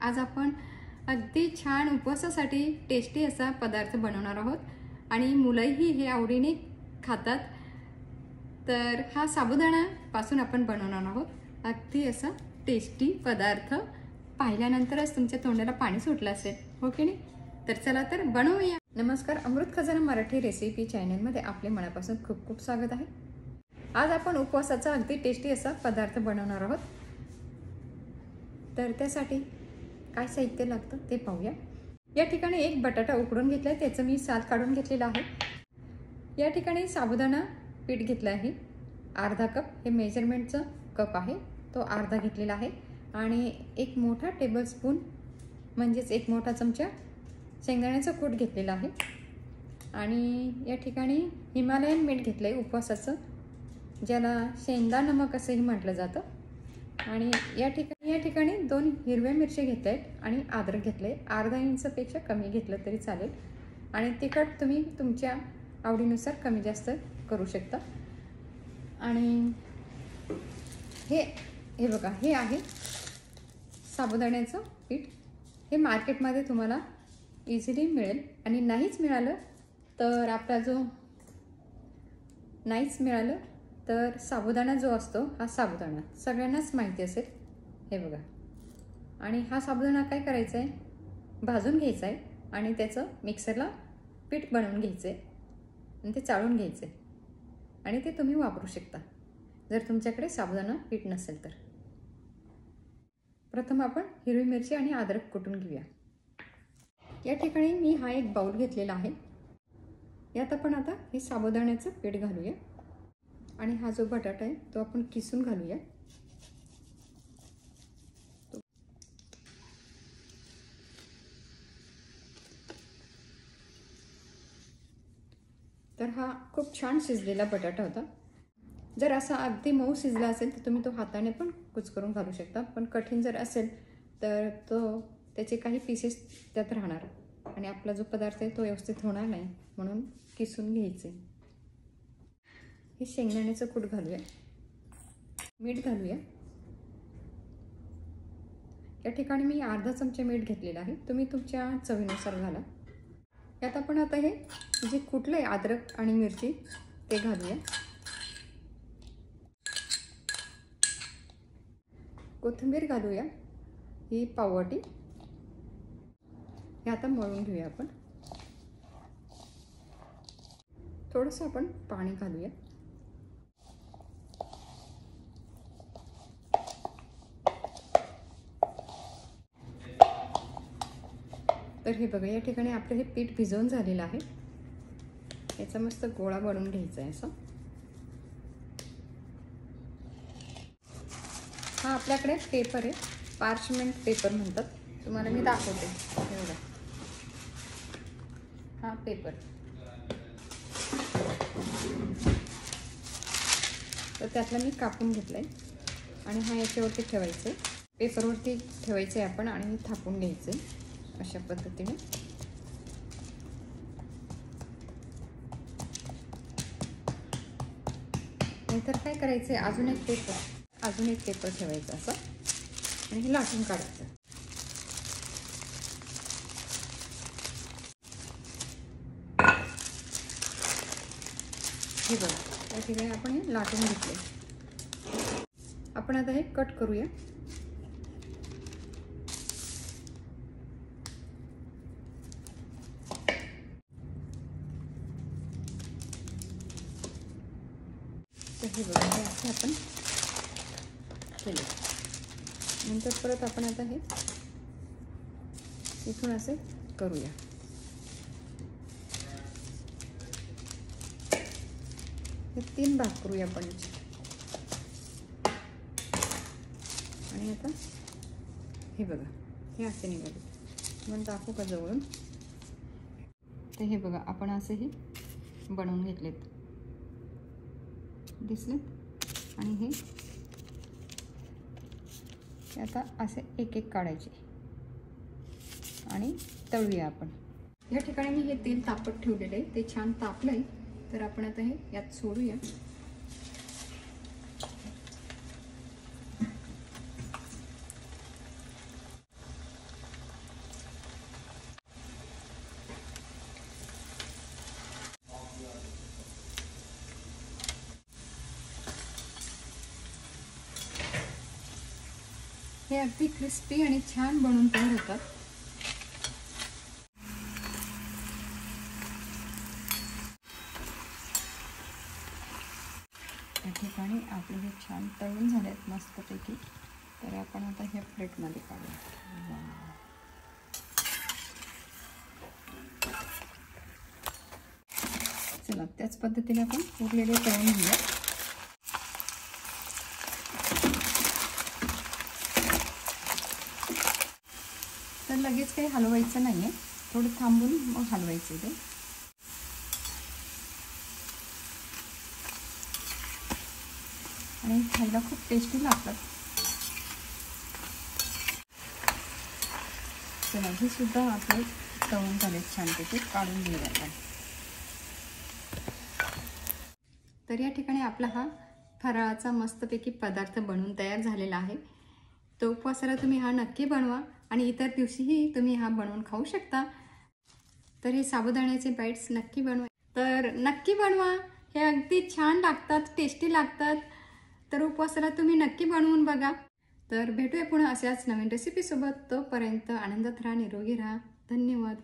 आज आपण अगदी छान उपवासासाठी टेस्टी असा पदार्थ बनवणार आहोत आणि मुलंही हे आवडीने खातात। तर हा साबुदाणा पासून आपण बनवणार आहोत अगदी असा टेस्टी पदार्थ। पाहिल्यानंतरच तुमच्या तोंडाला पाणी सुटलं असेल, हो की नाही? तर चला तर बनवूया। नमस्कार, अमृत खजाना मराठी रेसिपी चॅनल मध्ये आपले मनापासून खूप खूप स्वागत आहे। आज आपण उपवासाचा अगदी टेस्टी असा पदार्थ बनवणार आहोत। तर त्यासाठी काय साहित्य लागतं ते पाहूया। या ठिकाणी एक बटाटा उकडून घेतलाय, त्याचं मी साल काढून घेतलेला आहे। या ठिकाणी साबुदाणा पीठ घेतला आहे, अर्धा कप, हे मेजरमेंटचं कप आहे, तो अर्धा घेतलेला आहे। आणि एक मोठा टेबलस्पून म्हणजेच एक मोठा चमचा शेंगदाण्याचं कूट घेतलेला आहे। आणि या ठिकाणी हिमालयन मीठ घेतलंय उपवासाचं, ज्याला शेंदा नमक असंही म्हटलं जातं। आणि या ठिकाणी 2 हिरव्या मिरच्या घेतल्या आहेत आणि अद्रक घेतले, अर्धा इंचपेक्षा कमी घेतलं तरी चालेल। आणि तिखट तुम्ही तुमच्या आवडीनुसार कमी जास्त करू शकता। आणि हे बघा, हे आहे साबुदाण्याचं पीठ। हे मार्केटमध्ये तुम्हाला इझिली मिळेल। आणि नाहीच मिळालं तर साबुदाणा जो असतो, हा साबुदाणा सगळ्यांनाच माहिती असेल, हे बघा। आणि हा साबुदाणा काय करायचा आहे, भाजून घ्यायचा आहे आणि त्याचं मिक्सरला पीठ बनवून घ्यायचं आहे आणि ते चाळून घ्यायचं आहे। आणि ते तुम्ही वापरू शकता जर तुमच्याकडे साबुदाणा पीठ नसेल तर। प्रथम आपण हिरवी मिरची आणि अद्रक कुटून घेऊया। या ठिकाणी मी हा एक बाउल घेतलेला आहे, यात आपण आता हे साबुदाण्याचं पीठ घालूया आणि हा जो बटाटा आहे तो आपण किसून घालूया। तर हा खूप छान शिजलेला बटाटा होता। जर असा अगदी मऊ शिजला असेल तर तुम्ही तो हाताने पण कुचकरून घालू शकता, पण कठीण जर असेल तर त्याचे काही पीसेस त्यात राहणार आणि आपला जो पदार्थ आहे तो व्यवस्थित होणार नाही, म्हणून किसून घ्यायचे। हे शेंगदाण्याचं कूट घालूया, मीठ घालूया। या ठिकाणी मी अर्धा चमचा मीठ घेतलेला आहे, तुम्ही तुमच्या चवीनुसार घाला। यात आपण आता हे जे कुटलंय अद्रक आणि मिरची ते घालूया। कोथिंबीर घालूया, ही पाववाटी। हे आता मळून घेऊया आपण। थोडंसं आपण पाणी घालूया। तर हे बघा, या ठिकाणी आपलं हे पीठ भिजवून झालेलं आहे। याचा मस्त गोळा बनवून घ्यायचा आहे असं। हा आपल्याकडे पेपर आहे, पार्चमेंट पेपर म्हणतात, तुम्हाला मी दाखवते। हे बघा, हा पेपर। तर त्यातला मी कापून घेतलाय आणि हा याच्यावरती ठेवायचं आहे, पेपरवरती ठेवायचं आहे आपण आणि थापून घ्यायचं आहे अशा पद्धतीने। नंतर काय करायचं आहे, अजून एक पेपर ठेवायचा असं आणि हे लाटून काढायचं। हे बघा, या ठिकाणी आपण हे लाटून घेतले। आपण आता हे कट करूया। तर हे बघा, हे असे आपण केले। नंतर परत आपण आता हे इथून असे करूया। हे 3 भाग करूया आपण आणि आता हे बघा, हे असे निघाले, म्हणून दाखवू का जवळून? तर हे बघा, आपण असे हे बनवून घेतलेत, दिसलेत। आणि हे आता असे एक एक काढायचे आणि तळूया आपण। या ठिकाणी मी हे तेल तापत ठेवलेलं आहे, ते छान तापलंय। तर आपण आता हे यात सोडूया। हे अगदी क्रिस्पी आणि छान बनून तयार होतात. या ठिकाणी आपले हे छान तळून झालेत मस्तपैकी. तर आपण आता हे प्लेटमध्ये काढूया. चला त्याच पद्धतीने आपण उरलेले तळून घेऊया. तर लगेच काही हलवायचं नाही आहे, थोडं थांबून मग हलवायचं ते. आणि खायला खूप टेस्टी लागतात. चला हे सुद्धा आपले तळून झाले छानपैकी, काढून घेऊया आपण. तर या ठिकाणी आपला हा फराळाचा मस्तपैकी पदार्थ बनवून तयार झालेला आहे. तो उपवासाला तुम्ही हा नक्की बनवा आणि इतर दिवशीही तुम्ही हा बनवून खाऊ शकता. तर हे साबुदाण्याचे बाईट्स नक्की बनवा. तर नक्की बनवा, हे अगदी छान लागतात, टेस्टी लागतात. तर उपवासाला तुम्ही नक्की बनवून बघा. तर भेटूया पुन्हा अशाच नवीन रेसिपीसोबत. तोपर्यंत आनंदात राहा, निरोगी राहा. धन्यवाद.